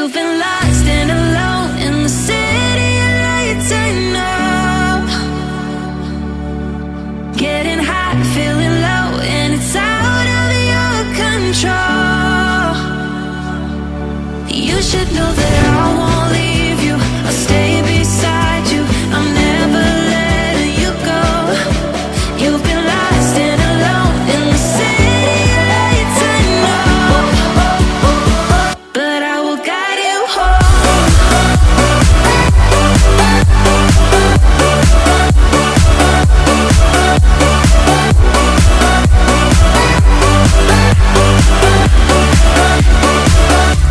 You've been lost and alone in the city of lights. I know. Getting hot, feeling low, and it's out of your control. You should know that I won't leave you. I'll stay beside you. I'm never letting you go. You've been lost and alone in the city of lights. I know, but I will guide you home.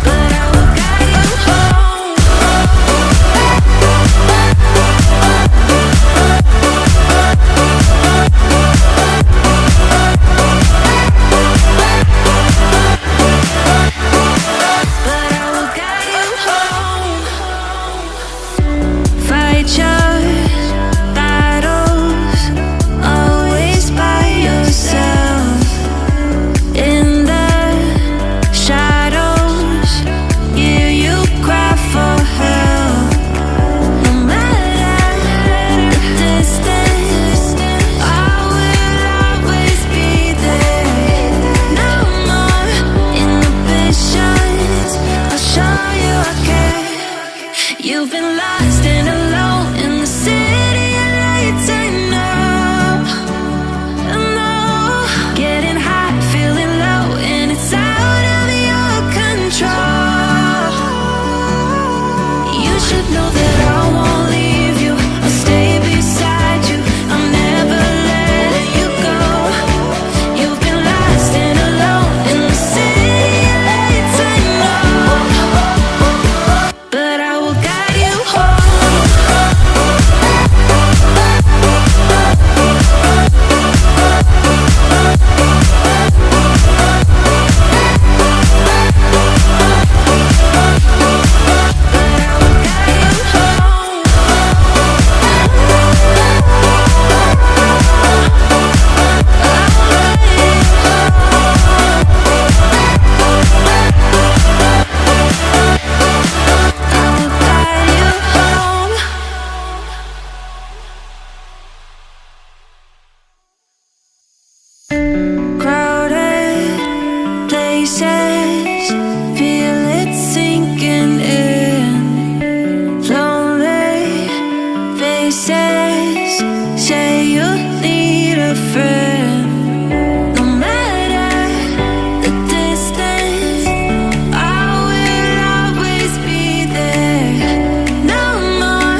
But I will guide you home. But I will guide you home. Fight your battles, always by yourself. In the shadows, hear you cry for help. No matter the distance, I will always be there. No more inhibitions, I'll show you I care. You've been lost and alone in the city of lights. I know, I know. Getting hot, feeling low, and it's out of your control. You should know that I won't leave you. I'll stay beside you. I'm never letting you go. You've been lost and alone in the city of lights. I know, but I will guide you home. Crowded places, feel it sinking in. Lonely faces, say you need a friend. No matter the distance, I will always be there. No more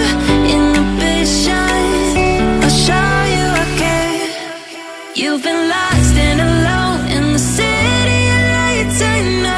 inhibitions, I'll show you I care. You've been lost and alone in the city of lights. I know.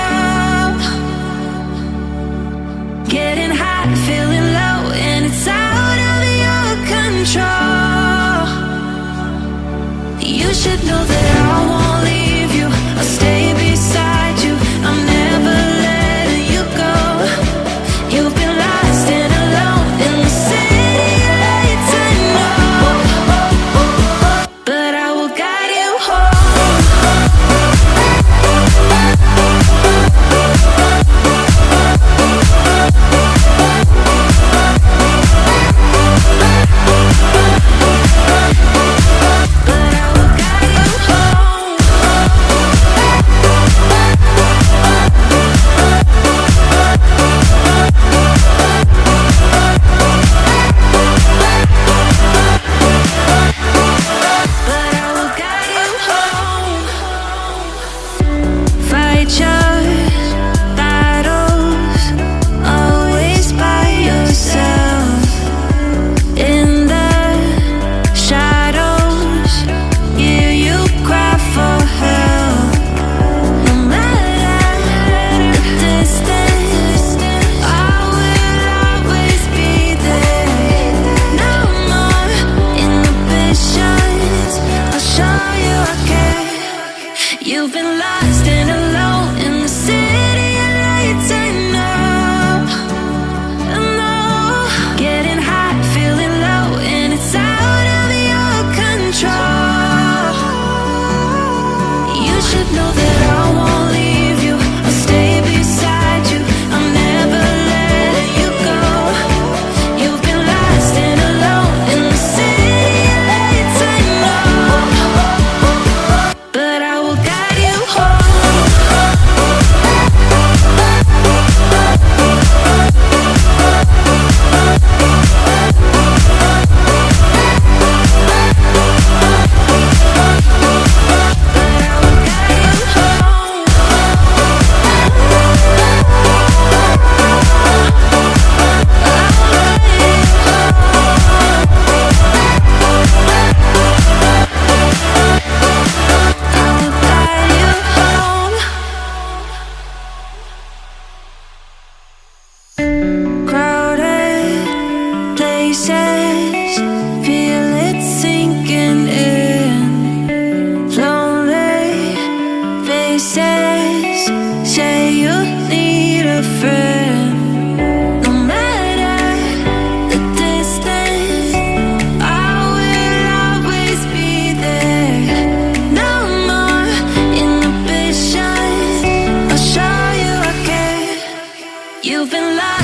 You've been lost.